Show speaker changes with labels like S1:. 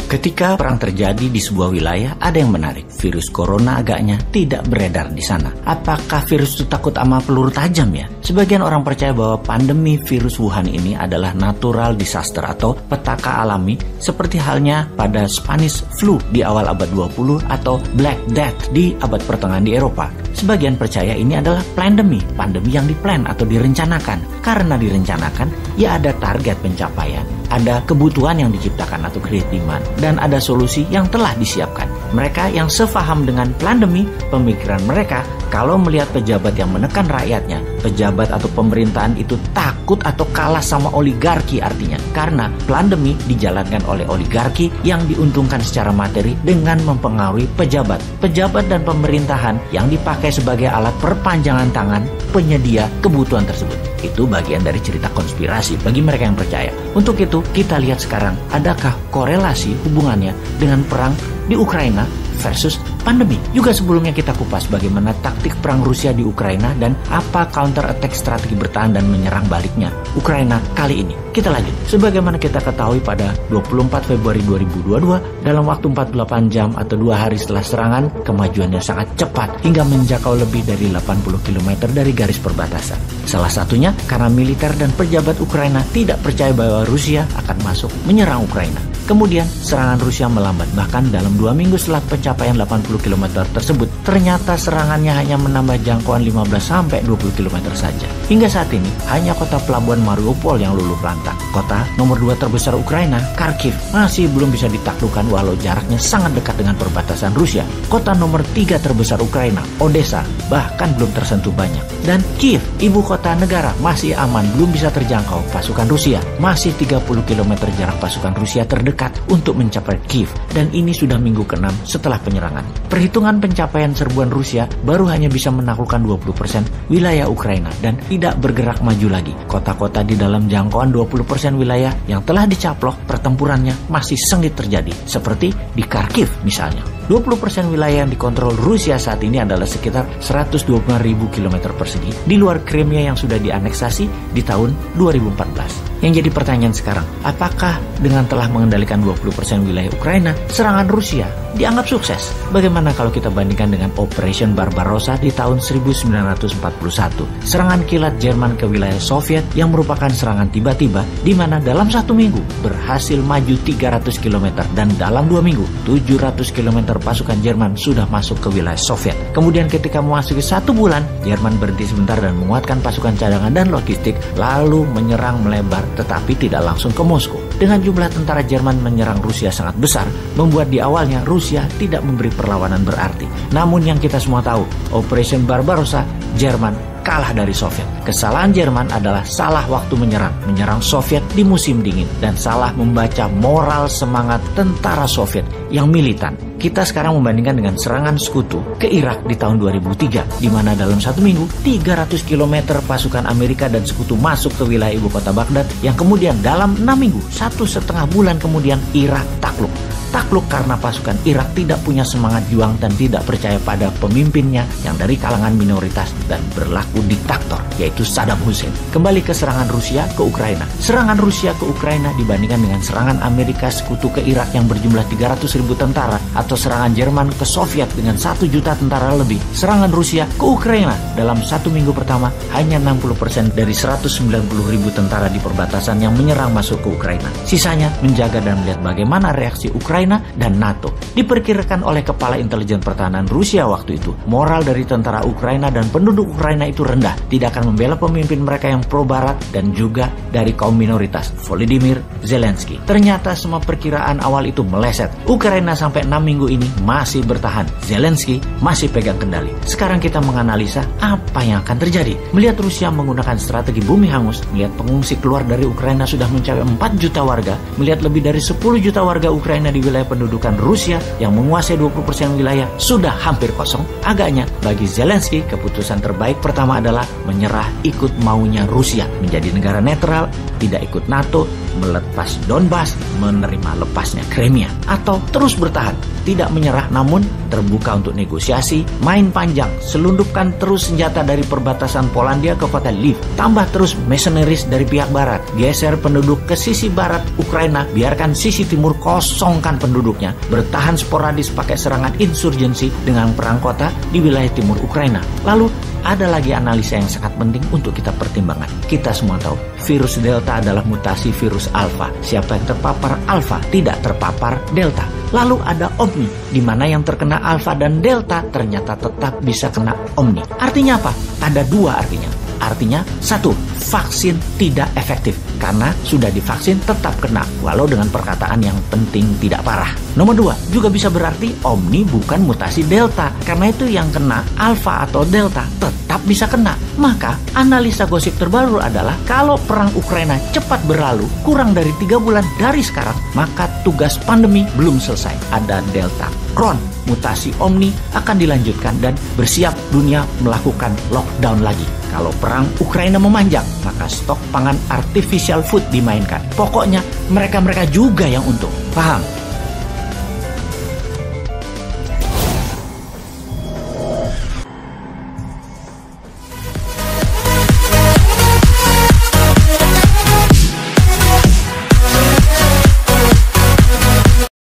S1: Ketika perang terjadi di sebuah wilayah, ada yang menarik. Virus corona agaknya tidak beredar di sana. Apakah virus itu takut sama peluru tajam ya? Sebagian orang percaya bahwa pandemi virus Wuhan ini adalah natural disaster atau petaka alami, seperti halnya pada Spanish flu di awal abad 20 atau Black Death di abad pertengahan di Eropa. Sebagian percaya ini adalah pandemi yang diplan atau direncanakan. Karena direncanakan, ya ada target pencapaian, ada kebutuhan yang diciptakan atau create demand, dan ada solusi yang telah disiapkan. Mereka yang sefaham dengan pandemi, pemikiran mereka kalau melihat pejabat yang menekan rakyatnya, pejabat atau pemerintahan itu takut atau kalah sama oligarki artinya. Karena pandemi dijalankan oleh oligarki yang diuntungkan secara materi dengan mempengaruhi pejabat dan pemerintahan yang dipakai sebagai alat perpanjangan tangan penyedia kebutuhan tersebut. Itu bagian dari cerita konspirasi bagi mereka yang percaya. Untuk itu, kita lihat sekarang, adakah korelasi hubungannya dengan perang di Ukraina versus pandemi. Juga sebelumnya kita kupas bagaimana taktik perang Rusia di Ukraina dan apa counter attack strategi bertahan dan menyerang baliknya Ukraina kali ini. Kita lanjut. Sebagaimana kita ketahui pada 24 Februari 2022, dalam waktu 48 jam atau 2 hari setelah serangan, kemajuannya sangat cepat hingga menjangkau lebih dari 80 km dari garis perbatasan. Salah satunya karena militer dan pejabat Ukraina tidak percaya bahwa Rusia akan masuk menyerang Ukraina. Kemudian serangan Rusia melambat, bahkan dalam 2 minggu setelah pencapaian 80 km tersebut, ternyata serangannya hanya menambah jangkauan 15-20 km saja. Hingga saat ini, hanya kota pelabuhan Mariupol yang luluh lantang. Kota nomor 2 terbesar Ukraina, Kharkiv, masih belum bisa ditaklukkan walau jaraknya sangat dekat dengan perbatasan Rusia. Kota nomor 3 terbesar Ukraina, Odessa, bahkan belum tersentuh banyak. Dan Kiev, ibu kota negara, masih aman, belum bisa terjangkau pasukan Rusia. Masih 30 km jarak pasukan Rusia terdekat untuk mencapai Kiev, dan ini sudah minggu ke-6 setelah penyerangan. Perhitungan pencapaian serbuan Rusia baru hanya bisa menaklukkan 20% wilayah Ukraina dan tidak bergerak maju lagi. Kota-kota di dalam jangkauan 20% wilayah yang telah dicaplok pertempurannya masih sengit terjadi, seperti di Kharkiv misalnya. 20% wilayah yang dikontrol Rusia saat ini adalah sekitar 125.000 km persegi di luar Crimea yang sudah dianeksasi di tahun 2014. Yang jadi pertanyaan sekarang, apakah dengan telah mengendalikan 20% wilayah Ukraina, serangan Rusia dianggap sukses? Bagaimana kalau kita bandingkan dengan Operation Barbarossa di tahun 1941, serangan kilat Jerman ke wilayah Soviet yang merupakan serangan tiba-tiba di mana dalam 1 minggu berhasil maju 300 km dan dalam 2 minggu 700 km pasukan Jerman sudah masuk ke wilayah Soviet. Kemudian ketika memasuki 1 bulan, Jerman berhenti sebentar dan menguatkan pasukan cadangan dan logistik, lalu menyerang melebar tetapi tidak langsung ke Moskow. Dengan jumlah tentara Jerman menyerang Rusia sangat besar, membuat di awalnya Rusia tidak memberi perlawanan berarti. Namun yang kita semua tahu, Operation Barbarossa, Jerman kalah dari Soviet. Kesalahan Jerman adalah salah waktu menyerang Soviet di musim dingin, dan salah membaca moral semangat tentara Soviet yang militan. Kita sekarang membandingkan dengan serangan sekutu ke Irak di tahun 2003, di mana dalam 1 minggu 300 km pasukan Amerika dan sekutu masuk ke wilayah ibu kota Baghdad, yang kemudian dalam 6 minggu, 1,5 bulan kemudian Irak takluk. Takluk karena pasukan Irak tidak punya semangat juang dan tidak percaya pada pemimpinnya yang dari kalangan minoritas dan berlaku diktator, yaitu Saddam Hussein. Kembali ke serangan Rusia ke Ukraina. Serangan Rusia ke Ukraina dibandingkan dengan serangan Amerika sekutu ke Irak yang berjumlah 300.000 tentara, atau serangan Jerman ke Soviet dengan 1 juta tentara lebih. Serangan Rusia ke Ukraina dalam 1 minggu pertama hanya 60% dari 190.000 tentara di perbatasan yang menyerang masuk ke Ukraina. Sisanya menjaga dan melihat bagaimana reaksi Ukraina dan NATO. Diperkirakan oleh Kepala Intelijen Pertahanan Rusia waktu itu, moral dari tentara Ukraina dan penduduk Ukraina itu rendah, tidak akan membela pemimpin mereka yang pro-barat dan juga dari kaum minoritas, Volodymyr Zelensky. Ternyata semua perkiraan awal itu meleset. Ukraina sampai 6 minggu ini masih bertahan. Zelensky masih pegang kendali. Sekarang kita menganalisa apa yang akan terjadi. Melihat Rusia menggunakan strategi bumi hangus, melihat pengungsi keluar dari Ukraina sudah mencapai 4 juta warga, melihat lebih dari 10 juta warga Ukraina di wilayah pendudukan Rusia yang menguasai 20% wilayah sudah hampir kosong. Agaknya bagi Zelensky keputusan terbaik pertama adalah menyerah ikut maunya Rusia, menjadi negara netral, tidak ikut NATO, melepas Donbas, menerima lepasnya Crimea, atau terus bertahan, tidak menyerah namun terbuka untuk negosiasi, main panjang, selundupkan terus senjata dari perbatasan Polandia ke kota Lviv, tambah terus mercenaries dari pihak barat, geser penduduk ke sisi barat Ukraina, biarkan sisi timur kosongkan penduduknya bertahan sporadis pakai serangan insurgensi dengan perang kota di wilayah timur Ukraina. Lalu ada lagi analisa yang sangat penting untuk kita pertimbangkan. Kita semua tahu virus Delta adalah mutasi virus Alpha. Siapa yang terpapar Alpha tidak terpapar Delta. Lalu ada Omni, di mana yang terkena Alpha dan Delta ternyata tetap bisa kena Omni. Artinya apa? Ada dua artinya. Artinya, satu, vaksin tidak efektif karena sudah divaksin tetap kena, walau dengan perkataan yang penting tidak parah. Nomor dua, juga bisa berarti Omni bukan mutasi Delta, karena itu yang kena Alpha atau Delta tetap bisa kena. Maka, analisa gosip terbaru adalah kalau perang Ukraina cepat berlalu, kurang dari 3 bulan dari sekarang, maka tugas pandemi belum selesai. Ada Delta Cron, mutasi Omni akan dilanjutkan dan bersiap dunia melakukan lockdown lagi. Kalau perang Ukraina memanjang, maka stok pangan artificial food dimainkan. Pokoknya mereka-mereka juga yang untung. Paham?